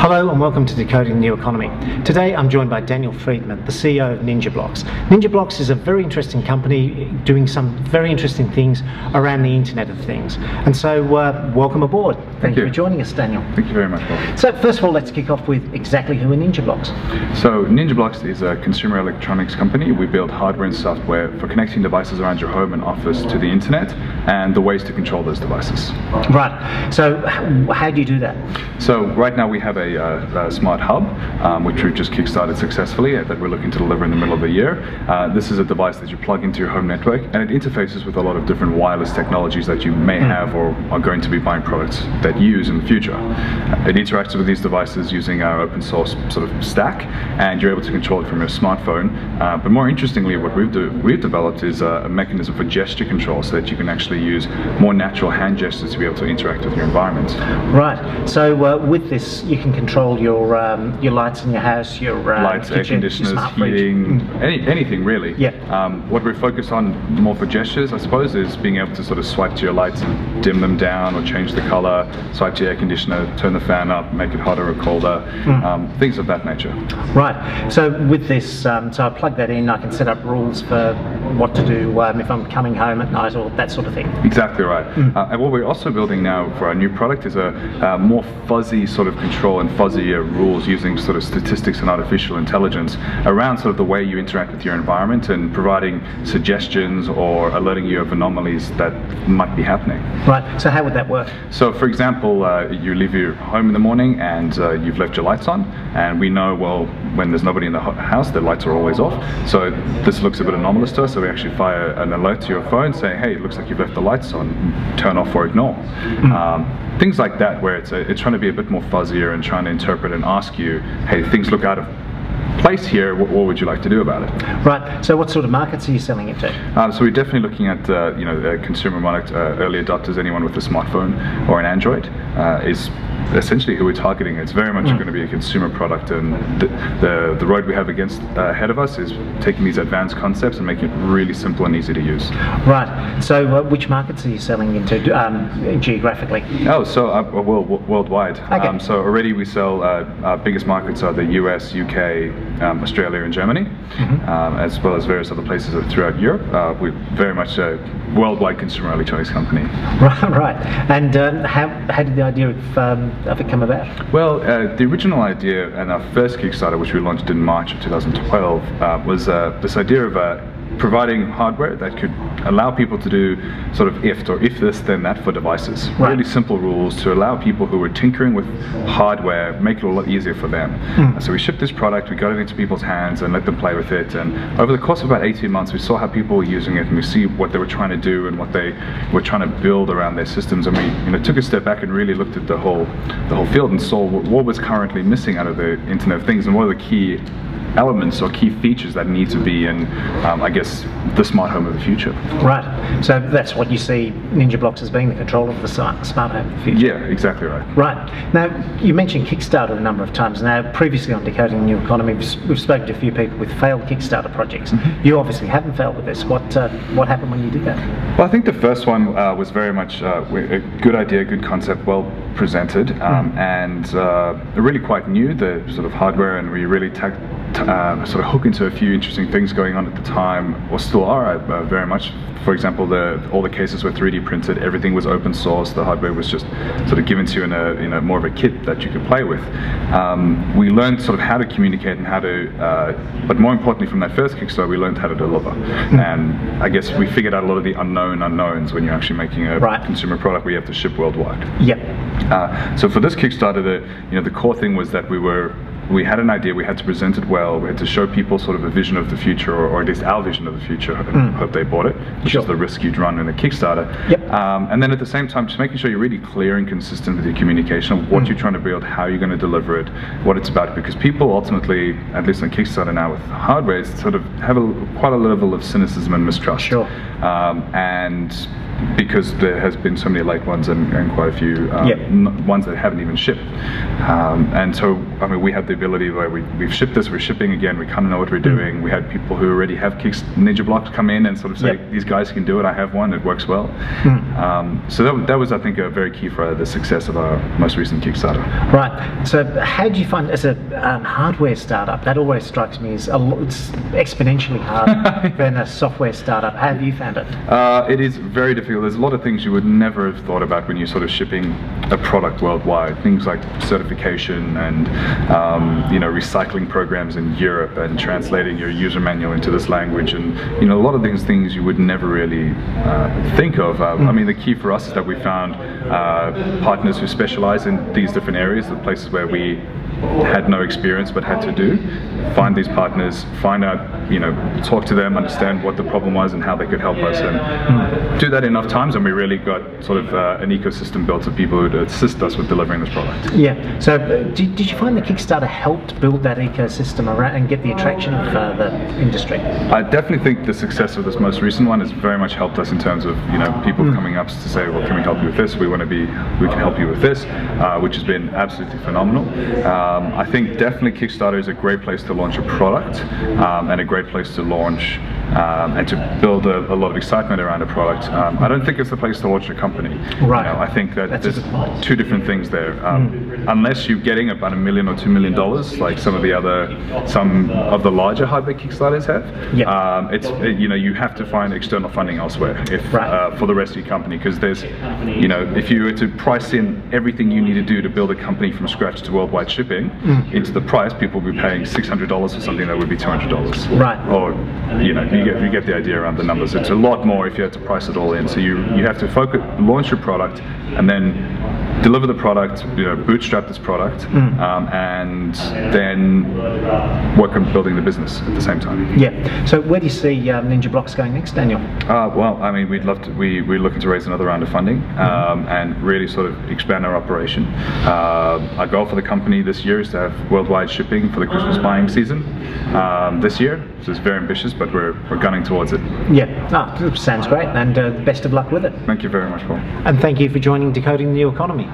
Hello and welcome to Decoding the New Economy. Today I'm joined by Daniel Friedman, the CEO of NinjaBlocks. NinjaBlocks is a very interesting company doing some very interesting things around the Internet of Things. And so welcome aboard. Thank you for joining us, Daniel. Thank you very much, Bob. So first of all, let's kick off with exactly who are NinjaBlocks. So NinjaBlocks is a consumer electronics company. We build hardware and software for connecting devices around your home and office to the Internet and the ways to control those devices. Right. So how do you do that? So right now we have a smart hub, which we've just kickstarted successfully, that we're looking to deliver in the middle of the year. This is a device that you plug into your home network, and it interfaces with a lot of different wireless technologies that you may have or are going to be buying products that you use in the future. It interacts with these devices using our open source sort of stack, and you're able to control it from your smartphone. But more interestingly, what we've developed is a mechanism for gesture control, so that you can actually use more natural hand gestures to be able to interact with your environment. Right. So with this, you can control your lights in your house, your lights, kitchen, air conditioners, heating, anything really. Yeah. What we're focused on more for gestures, I suppose, is being able to sort of swipe to your lights and dim them down or change the color, swipe to your air conditioner, turn the fan up, make it hotter or colder, things of that nature. Right. So with this, so I plug that in, I can set up rules for what to do if I'm coming home at night or that sort of thing. Exactly right. And what we're also building now for our new product is a more fuzzy sort of control and fuzzier rules using sort of statistics and artificial intelligence around sort of the way you interact with your environment and providing suggestions or alerting you of anomalies that might be happening. Right. So how would that work? So for example, you leave your home in the morning and you've left your lights on, and we know, well, when there's nobody in the house, the lights are always off. So this looks a bit anomalous to us, so we actually fire an alert to your phone saying, hey, it looks like you've left the lights on, turn off or ignore. Things like that, where it's trying to be a bit more fuzzier and trying to interpret and ask you, hey, things look out of place here, what would you like to do about it? Right. So what sort of markets are you selling it to? So we're definitely looking at consumer market, early adopters, anyone with a smartphone or an Android is essentially who we're targeting. It's very much going to be a consumer product, and the road we have ahead of us is taking these advanced concepts and making it really simple and easy to use. Right. So which markets are you selling into geographically? Oh, so worldwide. Okay. So already we sell, our biggest markets are the US, UK, Australia and Germany, as well as various other places throughout Europe. We're very much a worldwide consumer electronics company. Right. And how did the idea of it come about? Well, the original idea and our first Kickstarter, which we launched in March of 2012, was this idea of providing hardware that could allow people to do sort of if this then that for devices. Right. Really simple rules to allow people who were tinkering with hardware, make it a lot easier for them. So we shipped this product, we got it into people's hands and let them play with it, and over the course of about 18 months we saw how people were using it, and we see what they were trying to do and what they were trying to build around their systems, and we took a step back and really looked at the whole field and saw what was currently missing out of the Internet of Things and what are the key elements or key features that need to be in, I guess, the smart home of the future. Right. So that's what you see NinjaBlocks as being, the control of the smart home of the future. Yeah, exactly right. Right. Now, you mentioned Kickstarter a number of times. Now, previously on Decoding the New Economy, we've spoken to a few people with failed Kickstarter projects. You obviously haven't failed with this. What happened when you did that? Well, I think the first one was very much a good idea, good concept, well presented, and really quite new, the sort of hardware, and we really sort of hook into a few interesting things going on at the time, or still are very much. For example, all the cases were 3D printed, everything was open source, the hardware was just sort of given to you in a more of a kit that you could play with. We learned sort of how to communicate and how to, but more importantly from that first Kickstarter, we learned how to deliver. And I guess we figured out a lot of the unknowns when you're actually making a consumer product where you have to ship worldwide. Yep. So for this Kickstarter, the core thing was that we had an idea, we had to present it well, we had to show people sort of a vision of the future, or at least our vision of the future, and hope they bought it, which is the risk you'd run in a Kickstarter. Yep. And then at the same time, just making sure you're really clear and consistent with your communication of what you're trying to build, how you're going to deliver it, what it's about, because people ultimately, at least on Kickstarter now with hardware, sort of have quite a level of cynicism and mistrust. Sure. And because there has been so many late ones and quite a few ones that haven't even shipped. And so, I mean, we had the ability where we've shipped this, we're shipping again, we kind of know what we're doing. We had people who already have Ninja Blocks come in and sort of say, these guys can do it, I have one, it works well. So that was, I think, a very key for the success of our most recent Kickstarter. Right. So how do you find, as a hardware startup, that always strikes me as it's exponentially harder than a software startup. How have you found it? It is very difficult. There's a lot of things you would never have thought about when you're sort of shipping a product worldwide. Things like certification and recycling programs in Europe and translating your user manual into this language, and a lot of these things you would never really think of. I mean, the key for us is that we found partners who specialize in these different areas, the places where we had no experience but had to do. Find these partners, find out, talk to them, understand what the problem was and how they could help us, and do that enough times, and we really got sort of an ecosystem built of people who assist us with delivering this product. Yeah. So did you find the Kickstarter helped build that ecosystem around and get the attraction of the industry? I definitely think the success of this most recent one has very much helped us in terms of people coming up to say, well, can we help you with this? We can help you with this, which has been absolutely phenomenal. I think definitely Kickstarter is a great place to launch a product, and a great place to launch and to build a lot of excitement around a product. I don't think it's the place to launch a company. Right. I think that there's two different things there. Unless you're getting about $1 million or $2 million, like some of the larger hardware Kickstarters have, it's you have to find external funding elsewhere for the rest of your company, because there's if you were to price in everything you need to do to build a company from scratch to worldwide shipping into the price, people will be paying $600 for something that would be $200. Right. Or you get the idea around the numbers. It's a lot more if you had to price it all in. So you have to launch your product, and then deliver the product, bootstrap this product, and then work on building the business at the same time. Yeah. So where do you see Ninja Blocks going next, Daniel? Well, I mean, we'd love to. We're looking to raise another round of funding and really sort of expand our operation. Our goal for the company this year is to have worldwide shipping for the Christmas buying season this year. So it's very ambitious, but we're gunning towards it. Yeah. Sounds great, and best of luck with it. Thank you very much, Paul. And thank you for joining Decoding the New Economy.